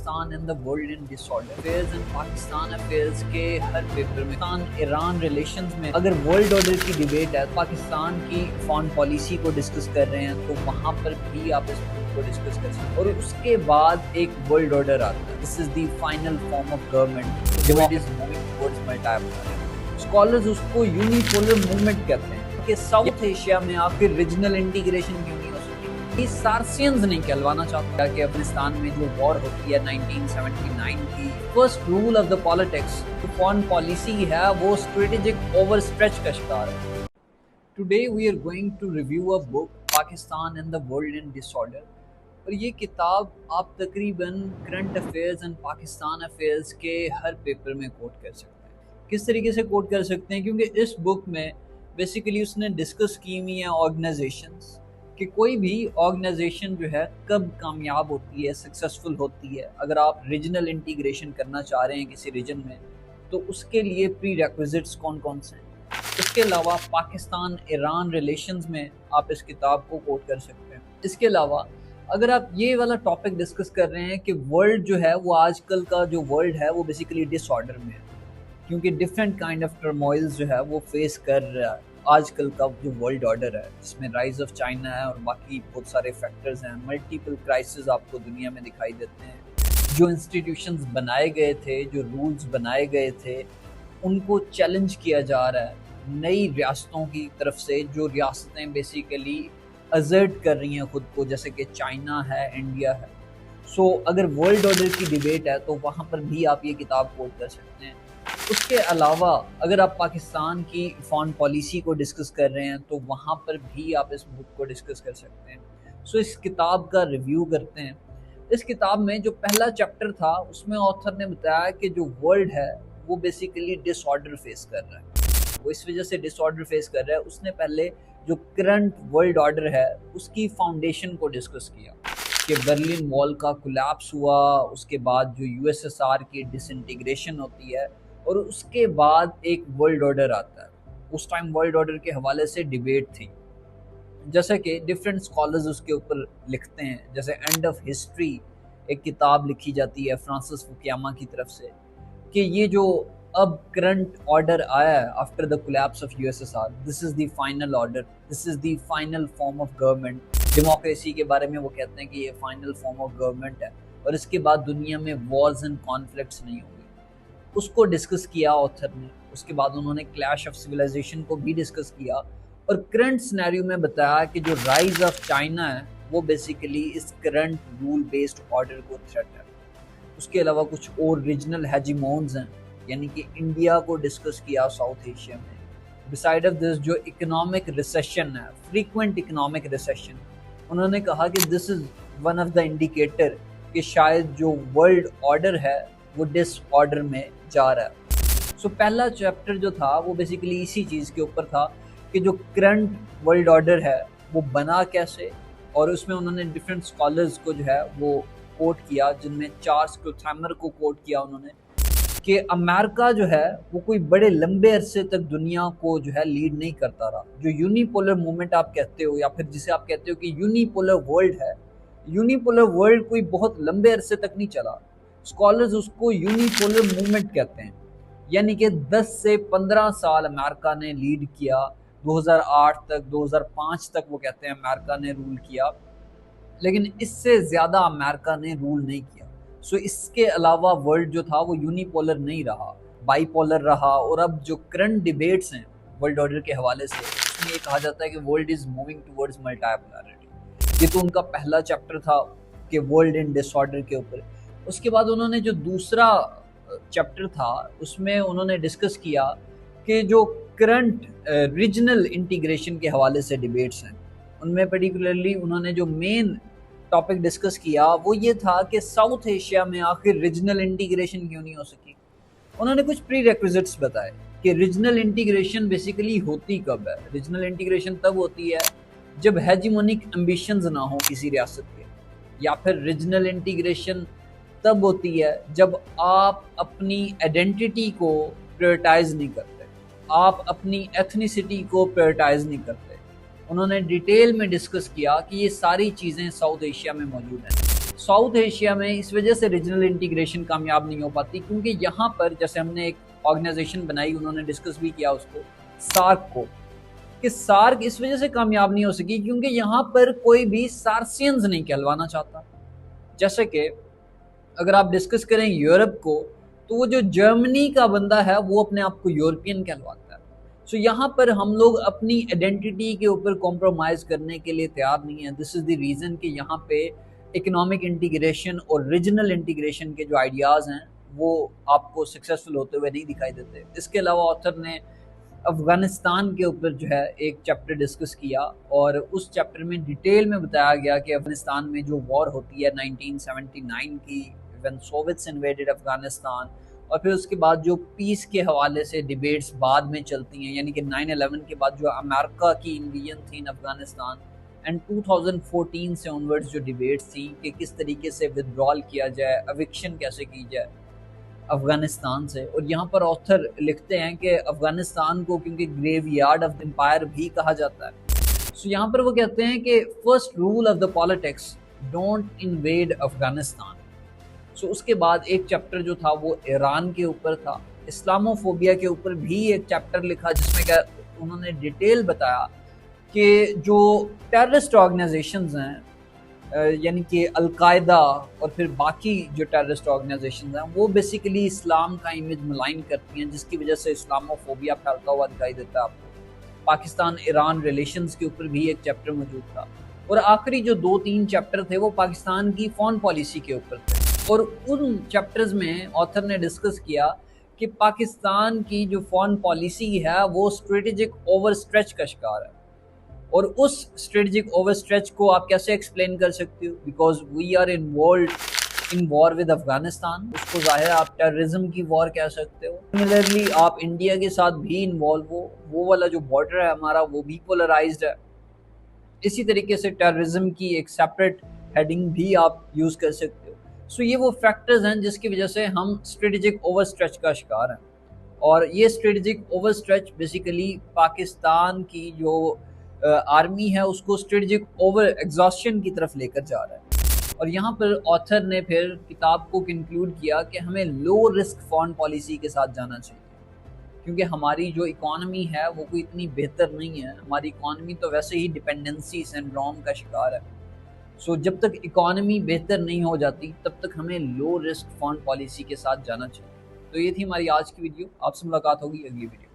Pakistan and the world in disorder affairs and Pakistan affairs के हर paper में पाकिस्तान ईरान रिलेशंस में अगर वर्ल्ड ऑर्डर की डिबेट है, पाकिस्तान की फॉरेन पॉलिसी को डिस्कस कर रहे हैं, तो वहां पर भी आप इस को डिस्कस कर सकते हैं। और उसके बाद एक वर्ल्ड ऑर्डर आता है, this is the final form of government जो it is moving towards multipolar. Scholars उसको यूनिपोलर मूवमेंट कहते हैं कि साउथ एशिया में आखिर रीजनल इंटीग्रेशन क्यों नहीं हो सकती। सार्सियंस नहीं कहलवाना चाहता कि अफगानिस्तान में जो वॉर होती है 1979 की, first rule of the politics जो फॉरेन पॉलिसी है वो स्ट्रेटेजिक ओवर स्ट्रेच का शिकार है। Today we are going to review a book Pakistan and the world in disorder. और ये किताब आप तकरीबन current affairs and Pakistan affairs के हर पेपर में कोट कर सकते हैं। किस तरीके से कोट कर सकते हैं, क्योंकि इस बुक में बेसिकली उसने डिस्कस की हुई है ऑर्गेनाइजेशंस कि कोई भी ऑर्गेनाइजेशन जो है कब कामयाब होती है, सक्सेसफुल होती है। अगर आप रीजनल इंटीग्रेशन करना चाह रहे हैं किसी रीजन में, तो उसके लिए प्री रेक्विजिट्स कौन कौन से हैं। इसके अलावा पाकिस्तान ईरान रिलेशंस में आप इस किताब को कोट कर सकते हैं। इसके अलावा अगर आप ये वाला टॉपिक डिस्कस कर रहे हैं कि वर्ल्ड जो है वो आजकल का जो वर्ल्ड है वो बेसिकली डिसऑर्डर में है, क्योंकि डिफरेंट काइंड ऑफ टर्मोइल्स जो है वो फेस कर रहा है आजकल का जो वर्ल्ड ऑर्डर है, जिसमें राइज ऑफ चाइना है और बाकी बहुत सारे फैक्टर्स हैं। मल्टीपल क्राइसिस आपको दुनिया में दिखाई देते हैं। जो इंस्टीट्यूशंस बनाए गए थे, जो रूल्स बनाए गए थे, उनको चैलेंज किया जा रहा है नई रियासतों की तरफ से, जो रियासतें बेसिकली अजर्ट कर रही हैं खुद को, जैसे कि चाइना है, इंडिया है। सो अगर वर्ल्ड ऑर्डर की डिबेट है तो वहाँ पर भी आप ये किताब कोट कर सकते हैं। उसके अलावा अगर आप पाकिस्तान की फॉरेन पॉलिसी को डिस्कस कर रहे हैं तो वहाँ पर भी आप इस बुक को डिस्कस कर सकते हैं। सो इस किताब का रिव्यू करते हैं। इस किताब में जो पहला चैप्टर था उसमें ऑथर ने बताया कि जो वर्ल्ड है वो बेसिकली डिसऑर्डर फेस कर रहा है। वो इस वजह से डिसऑर्डर फेस कर रहा है। उसने पहले जो करंट वर्ल्ड ऑर्डर है उसकी फाउंडेशन को डिस्कस किया कि बर्लिन वॉल का कोलैप्स हुआ, उसके बाद जो यूएसएसआर की डिसइंटीग्रेशन होती है, और उसके बाद एक वर्ल्ड ऑर्डर आता है। उस टाइम वर्ल्ड ऑर्डर के हवाले से डिबेट थी, जैसे कि डिफरेंट स्कॉलर्स उसके ऊपर लिखते हैं। जैसे एंड ऑफ हिस्ट्री एक किताब लिखी जाती है फ्रांसिस फुकुयामा की तरफ से कि ये जो अब करंट ऑर्डर आया है after the collapse of USSR, this is the final order, this is the final form of government. Democracy के बारे में वो कहते हैं कि ये फाइनल फॉर्म ऑफ गवर्नमेंट है और इसके बाद दुनिया में वॉर्स एंड कॉन्फ्लिक्ट्स नहीं होंगे। उसको डिस्कस किया ऑथर ने। उसके बाद उन्होंने क्लैश ऑफ सिविलाइजेशन को भी डिस्कस किया और करंट सिनेरियो में बताया कि जो राइज ऑफ चाइना है वो बेसिकली इस करंट रूल बेस्ड ऑर्डर को थ्रेट है। उसके अलावा कुछ और रीजनल हेजिमोन्स हैं, यानी कि इंडिया को डिस्कस किया साउथ एशिया में। बिसाइड ऑफ दिस जो इकोनॉमिक रिसेशन है, फ्रीक्वेंट इकोनॉमिक रिसेशन, उन्होंने कहा कि this is one of the indicator कि शायद जो वर्ल्ड ऑर्डर है वो डिसऑर्डर में जा रहा है। सो पहला चैप्टर जो था वो बेसिकली इसी चीज़ के ऊपर था कि जो करंट वर्ल्ड ऑर्डर है वो बना कैसे, और उसमें उन्होंने डिफरेंट स्कॉलर्स को जो है वो कोट किया, जिनमें चार्ल्स क्लथैमर को कोट किया उन्होंने कि अमेरिका जो है वो कोई बड़े लंबे अरसे तक दुनिया को जो है लीड नहीं करता रहा। जो यूनिपोलर मूवमेंट आप कहते हो, या फिर जिसे आप कहते हो कि यूनिपोलर वर्ल्ड है, यूनिपोलर वर्ल्ड कोई बहुत लंबे अरसे तक नहीं चला। स्कॉलर्स उसको यूनिपोलर मूवमेंट कहते हैं, यानी कि 10 से 15 साल अमेरिका ने लीड किया। 2008 तक, 2005 तक वो कहते हैं अमेरिका ने रूल किया, लेकिन इससे ज़्यादा अमेरिका ने रूल नहीं किया। सो इसके अलावा वर्ल्ड जो था वो यूनिपोलर नहीं रहा, बाईपोलर रहा। और अब जो करंट डिबेट्स हैं वर्ल्ड ऑर्डर के हवाले से, उसमें ये कहा जाता है कि world is moving towards multipolarity. ये तो उनका पहला चैप्टर था कि वर्ल्ड इन डिसऑर्डर के ऊपर। उसके बाद उन्होंने जो दूसरा चैप्टर था उसमें उन्होंने डिस्कस किया कि जो करंट रीजनल इंटीग्रेशन के हवाले से डिबेट्स हैं, उनमें पर्टिकुलरली उन्होंने जो मेन टॉपिक डिस्कस किया वो ये था कि साउथ एशिया में आखिर रीजनल इंटीग्रेशन क्यों नहीं हो सकी। उन्होंने कुछ प्री रेक्विजिट्स बताए कि रीजनल इंटीग्रेशन बेसिकली होती कब है। रीजनल इंटीग्रेशन तब होती है जब हेजिमोनिक एम्बिशंस ना हो किसी रियासत के, या फिर रीजनल इंटीग्रेशन तब होती है जब आप अपनी आइडेंटिटी को प्रायोरिटाइज नहीं करते, आप अपनी एथनिसिटी को प्रायोरिटाइज नहीं करते। उन्होंने डिटेल में डिस्कस किया कि ये सारी चीज़ें साउथ एशिया में मौजूद हैं। साउथ एशिया में इस वजह से रीजनल इंटीग्रेशन कामयाब नहीं हो पाती, क्योंकि यहाँ पर जैसे हमने एक ऑर्गेनाइजेशन बनाई, उन्होंने डिस्कस भी किया उसको, सार्क को, कि सार्क इस वजह से कामयाब नहीं हो सकी क्योंकि यहाँ पर कोई भी सार्सियंस नहीं कहलवाना चाहता। जैसे कि अगर आप डिस्कस करें यूरोप को, तो वो जो जर्मनी का बंदा है वो अपने आप को यूरोपियन कहलवाता है। सो यहाँ पर हम लोग अपनी आइडेंटिटी के ऊपर कॉम्प्रोमाइज़ करने के लिए तैयार नहीं है। दिस इज़ द रीज़न कि यहाँ पे इकोनॉमिक इंटीग्रेशन और रीजनल इंटीग्रेशन के जो आइडियाज़ हैं वो आपको सक्सेसफुल होते हुए नहीं दिखाई देते। इसके अलावा ऑथर ने अफ़गानिस्तान के ऊपर जो है एक चैप्टर डिस्कस किया, और उस चैप्टर में डिटेल में बताया गया कि अफ़गानिस्तान में जो वॉर होती है 1979 की, व्हेन सोवियट्स इन्वेडेड अफ़गानिस्तान, और फिर उसके बाद जो पीस के हवाले से डिबेट्स बाद में चलती हैं, यानी कि 9/11 के बाद जो अमेरिका की इन्वेजन थी इन अफ़गानिस्तान, एंड 2014 से ऑनवर्ड्स जो डिबेट्स थी कि किस तरीके से विदड्रॉल किया जाए, एविक्शन कैसे की जाए अफगानिस्तान से। और यहाँ पर ऑथर लिखते हैं कि अफगानिस्तान को क्योंकि ग्रेवयार्ड ऑफ द एम्पायर भी कहा जाता है, सो यहाँ पर वो कहते हैं कि first rule of the politics, don't invade Afghanistan. So उसके बाद एक चैप्टर जो था वो ईरान के ऊपर था, इस्लामोफोबिया के ऊपर भी एक चैप्टर लिखा, जिसमें क्या उन्होंने डिटेल बताया कि जो टेररिस्ट ऑर्गेनाइजेशंस हैं, यानी कि अलकायदा और फिर बाकी जो टेररिस्ट ऑर्गेनाइजेशंस हैं, वो बेसिकली इस्लाम का इमेज मलाइन करती हैं, जिसकी वजह से इस्लामोफोबिया फैलता हुआ दिखाई देता है आपको। पाकिस्तान ईरान रिलेशंस के ऊपर भी एक चैप्टर मौजूद था, और आखिरी जो 2-3 चैप्टर थे वो पाकिस्तान की फॉरेन पॉलिसी के ऊपर थे। और उन चैप्टर्स में ऑथर ने डिस्कस किया कि पाकिस्तान की जो फॉरेन पॉलिसी है वो स्ट्रेटेजिक ओवर स्ट्रेच का शिकार है, और उस स्ट्रेटेजिक ओवरस्ट्रेच को आप कैसे एक्सप्लेन कर सकते हो, because we are involve in war with Afghanistan, उसको जाहिर आप टेररिज्म की वॉर कह सकते हो। सिमिलरली आप इंडिया के साथ भी इन्वॉल्व हो, वो वाला जो बॉर्डर है हमारा वो भी पोलराइज्ड है। इसी तरीके से टेररिज्म की एक सेपरेट हेडिंग भी आप यूज़ कर सकते हो। सो ये वो फैक्टर्स हैं जिसकी वजह से हम स्ट्रेटेजिक ओवरस्ट्रेच का शिकार हैं, और ये स्ट्रेटेजिक ओवरस्ट्रेच बेसिकली पाकिस्तान की जो आर्मी है उसको स्ट्रेटेजिक ओवर एग्जॉस्शन की तरफ लेकर जा रहा है। और यहाँ पर ऑथर ने फिर किताब को कंक्लूड किया कि हमें लो रिस्क फॉरेन पॉलिसी के साथ जाना चाहिए, क्योंकि हमारी जो इकॉनमी है वो कोई इतनी बेहतर नहीं है। हमारी इकॉनमी तो वैसे ही डिपेंडेंसी सिंड्रोम का शिकार है। सो जब तक इकॉनमी बेहतर नहीं हो जाती तब तक हमें लो रिस्क फॉरेन पॉलिसी के साथ जाना चाहिए। तो ये थी हमारी आज की वीडियो, आपसे मुलाकात होगी अगली वीडियो।